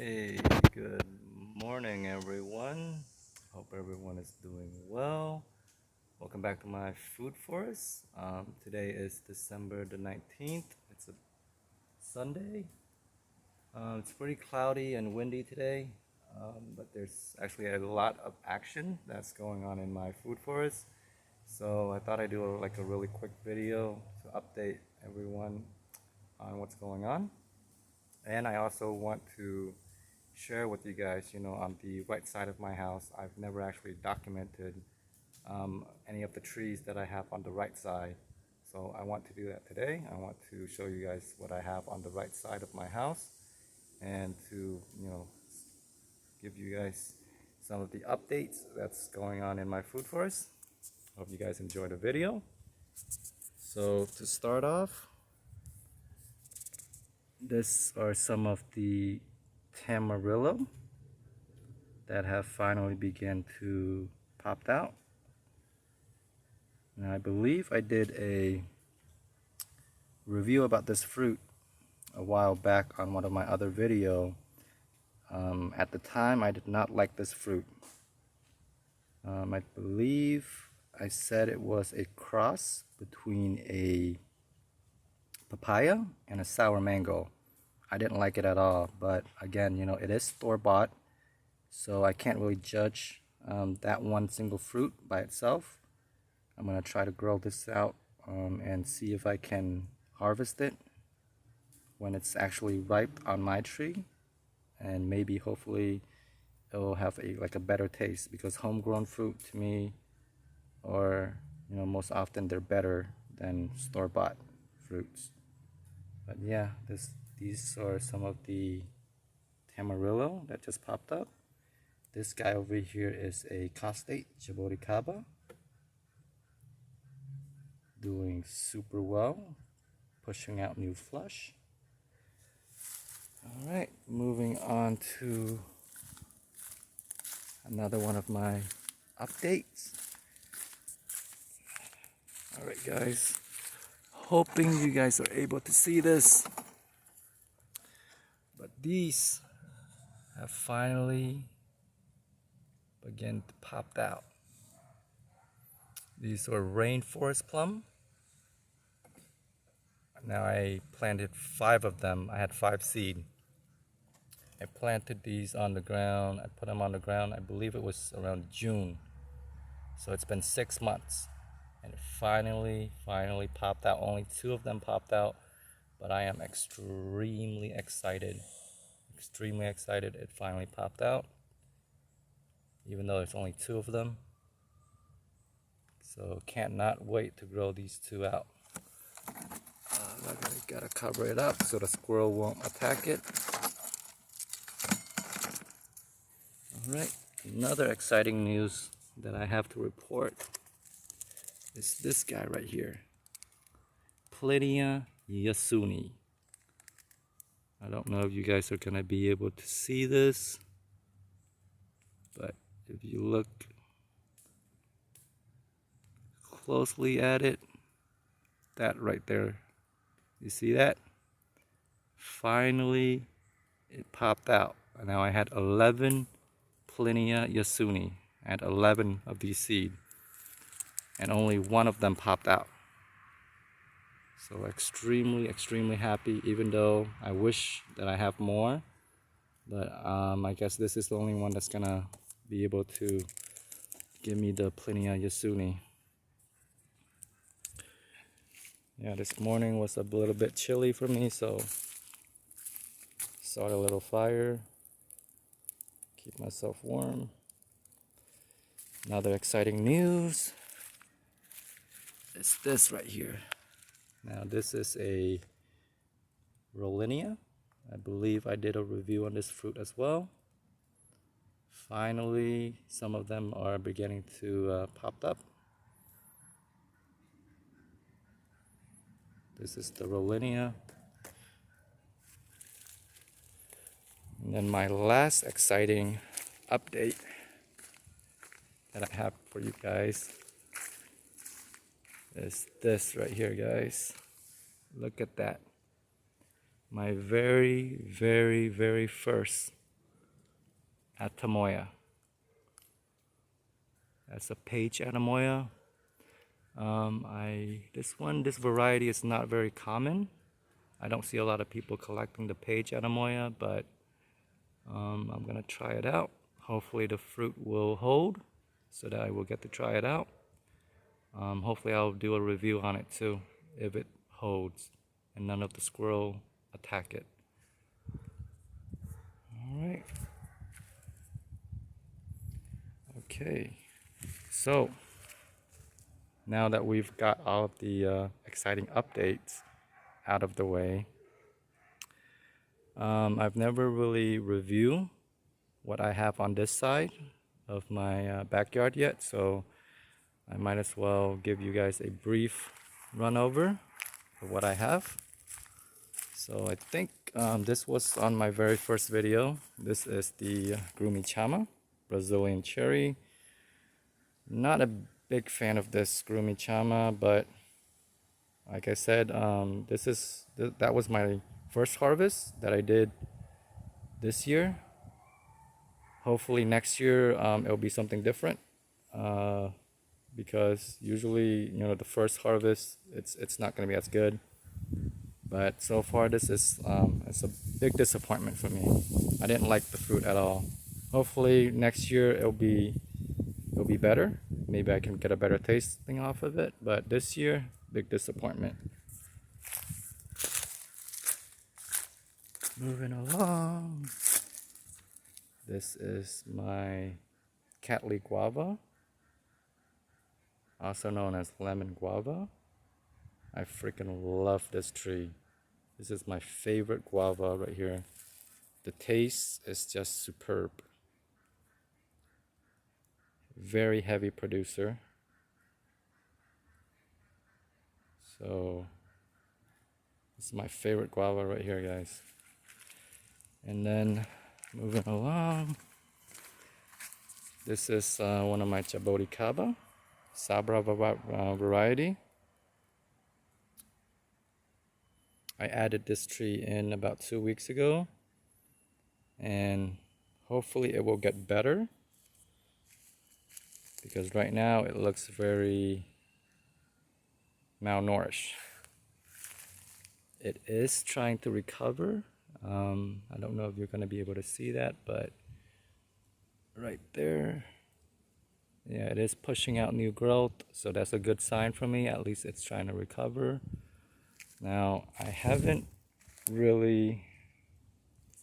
Hey, good morning, everyone. Hope everyone is doing well. Welcome back to my food forest. Today is December the 19th. It's a Sunday. It's pretty cloudy and windy today, but there's actually a lot of action that's going on in my food forest. So I thought I'd do a really quick video to update everyone on what's going on. And I also want to share with you guys, on the right side of my house, I've never actually documented any of the trees that I have on the right side. So I want to do that today. I want to show you guys what I have on the right side of my house and to, give you guys some of the updates that's going on in my food forest. Hope you guys enjoy the video. So to start off, these are some of the Tamarillo that have finally begun to pop out. And I believe I did a review about this fruit a while back on one of my other videos. At the time, I did not like this fruit. I believe I said it was a cross between a papaya and a sour mango. I didn't like it at all, but again, it is store-bought, so I can't really judge that one single fruit by itself. I'm going to try to grow this out and see if I can harvest it when it's actually ripe on my tree, and maybe hopefully it will have a better taste, because homegrown fruit to me, or most often they're better than store-bought fruits. But yeah, these are some of the Tamarillo that just popped up. This guy over here is a costate Jaboticaba, doing super well, pushing out new flush. All right, moving on to another one of my updates. All right, guys, hoping you guys are able to see this, but these have finally begun to pop out. These are Rainforest Plum. Now I planted 5 of them. I had 5 seed. I planted these on the ground. I put them on the ground, I believe it was around June. So it's been 6 months. And it finally popped out. Only 2 of them popped out. But I am extremely excited. Extremely excited it finally popped out. Even though there's only 2 of them. So cannot wait to grow these 2 out. I gotta cover it up so the squirrel won't attack it. Alright, another exciting news that I have to report is this guy right here. Yasuni. I don't know if you guys are gonna be able to see this, but if you look closely at it, that right there, you see that? Finally, it popped out. Now I had 11 Yasuni. I had 11 of these seeds, and only 1 of them popped out. So extremely happy, even though I wish that I have more. But I guess this is the only one that's gonna be able to give me the Yasuni. Yeah, this morning was a little bit chilly for me, so start a little fire, keep myself warm. Another exciting news is this right here. Now this is a Rollenia. I believe I did a review on this fruit as well. Finally, some of them are beginning to pop up. This is the Rollenia. And then my last exciting update that I have for you guys is this right here, guys. Look at that. My very first Atamoya. That's a Page Atamoya. This variety is not very common. I don't see a lot of people collecting the Page Atamoya, but I'm gonna try it out. Hopefully the fruit will hold so that I will get to try it out. Hopefully I'll do a review on it too, if it holds and none of the squirrel attack it. Alright. Okay, so now that we've got all of the exciting updates out of the way, I've never really reviewed what I have on this side of my backyard yet, so I might as well give you guys a brief run over of what I have. So I think this was on my very first video. This is the Chama, Brazilian cherry. Not a big fan of this Chama, but like I said, that was my first harvest that I did this year. Hopefully next year it'll be something different, because usually, you know, the first harvest it's not going to be as good. But so far this is it's a big disappointment for me. I didn't like the fruit at all. Hopefully next year it'll be better. Maybe I can get a better tasting off of it. But this year, big disappointment. Moving along. This is my Cattleya guava, also known as lemon guava. I freaking love this tree. This is my favorite guava right here. The taste is just superb. Very heavy producer. So this is my favorite guava right here, guys. And then moving along, this is one of my Jaboticaba, Sabra variety. I added this tree in about 2 weeks ago, and hopefully it will get better, because right now it looks very malnourished. It is trying to recover. I don't know if you're going to be able to see that, but right there, yeah, it is pushing out new growth, so that's a good sign for me. At least it's trying to recover. Now, I haven't really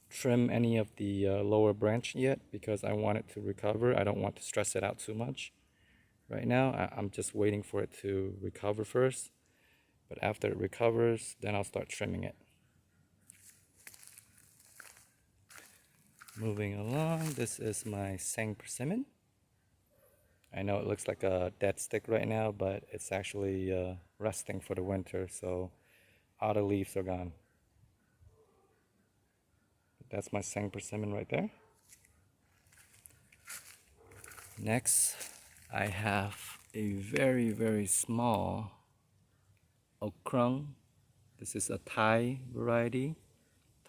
trimmed any of the lower branch yet because I want it to recover. I don't want to stress it out too much. Right now, I'm just waiting for it to recover first. But after it recovers, then I'll start trimming it. Moving along, this is my Sang persimmon. I know it looks like a dead stick right now, but it's actually resting for the winter, so all the leaves are gone. That's my Sang persimmon right there. Next, I have a very, very small Okrung. This is a Thai variety,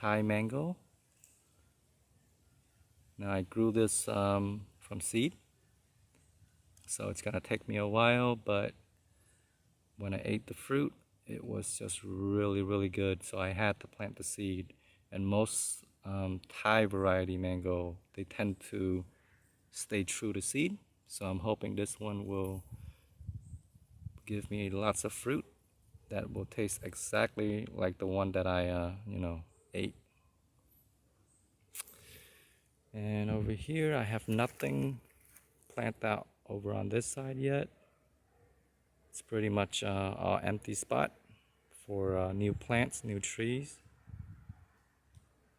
Thai mango. Now I grew this from seed, so it's gonna take me a while, but when I ate the fruit, it was just really, really good, so I had to plant the seed. And most Thai variety mango, they tend to stay true to seed, so I'm hoping this one will give me lots of fruit that will taste exactly like the one that I ate. And over here I have nothing planted out over on this side yet. It's pretty much an empty spot for new plants, new trees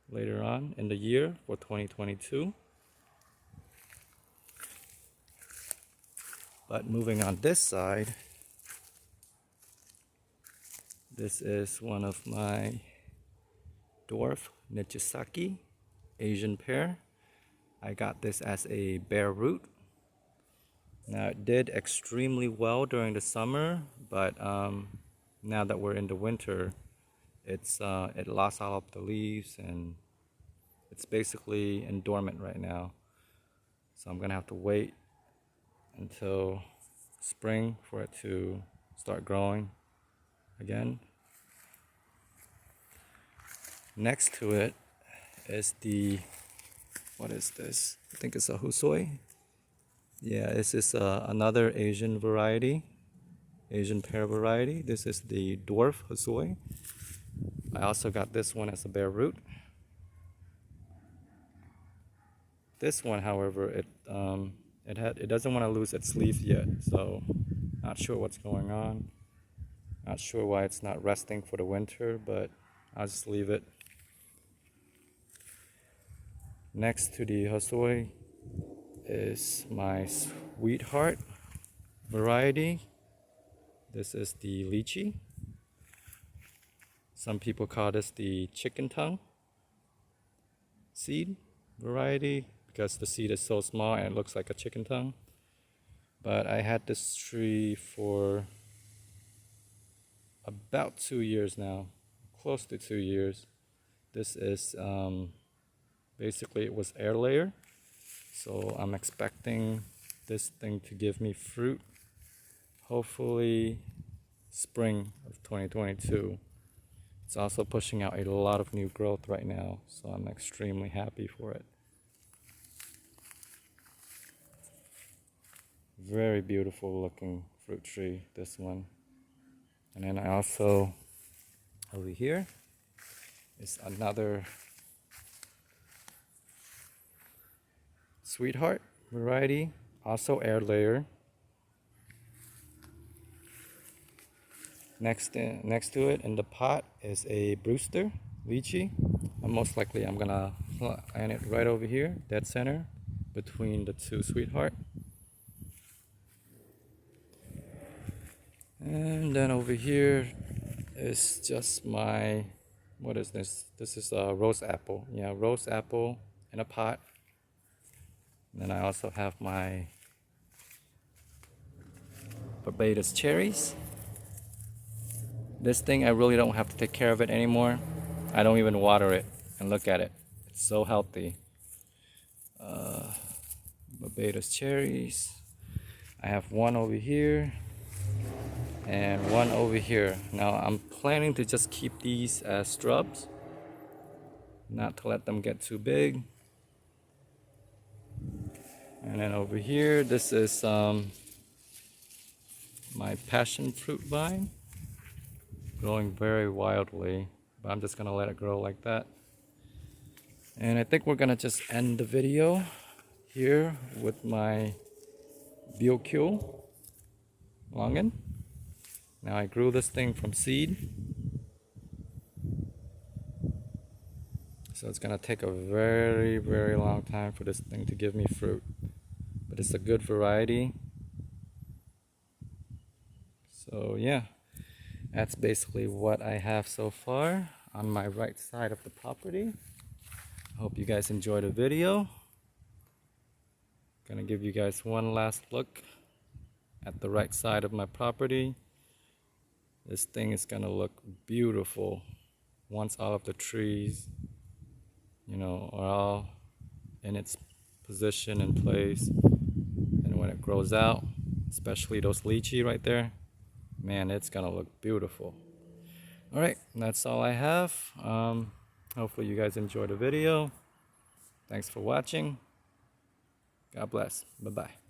later on in the year for 2022. But moving on this side, this is one of my dwarf Nichisaki Asian pear. I got this as a bare root. Now it did extremely well during the summer, but now that we're in the winter, it lost all of the leaves and it's basically in dormant right now. So I'm gonna have to wait until spring for it to start growing again. Next to it is the, what is this? I think it's a husoi. Yeah, this is another Asian variety, Asian pear variety. This is the dwarf husoi. I also got this one as a bare root. This one, however, it doesn't want to lose its leaf yet, so not sure what's going on. Not sure why it's not resting for the winter, but I'll just leave it. Next to the hosoi is my sweetheart variety. This is the lychee. Some people call this the chicken tongue seed variety because the seed is so small and it looks like a chicken tongue. But I had this tree for about 2 years now, close to 2 years. This is basically, it was air layer, so I'm expecting this thing to give me fruit hopefully spring of 2022. It's also pushing out a lot of new growth right now, so I'm extremely happy for it. Very beautiful looking fruit tree, this one. And then I also, over here is another sweetheart variety, also air layer. Next to it in the pot is a Brewster lychee. And most likely I'm gonna plant it right over here, dead center, between the two sweetheart. And then over here is just my, what is this? This is a rose apple. Yeah, rose apple in a pot. And then I also have my Barbados cherries. This thing, I really don't have to take care of it anymore. I don't even water it. And look at it. It's so healthy. Barbados cherries. I have one over here and one over here. Now I'm planning to just keep these as shrubs, not to let them get too big. And then over here, this is my passion fruit vine, growing very wildly, but I'm just gonna let it grow like that. And I think we're gonna just end the video here with my Bioku longan. Now I grew this thing from seed, so it's gonna take a very, very long time for this thing to give me fruit, but it's a good variety. So yeah, that's basically what I have so far on my right side of the property. I hope you guys enjoyed the video. Gonna give you guys one last look at the right side of my property. This thing is gonna look beautiful once all of the trees, you know, are all in its position and place. And when it grows out, especially those lychee right there, man, it's gonna look beautiful. All right, that's all I have. Hopefully you guys enjoyed the video. Thanks for watching. God bless. Bye-bye.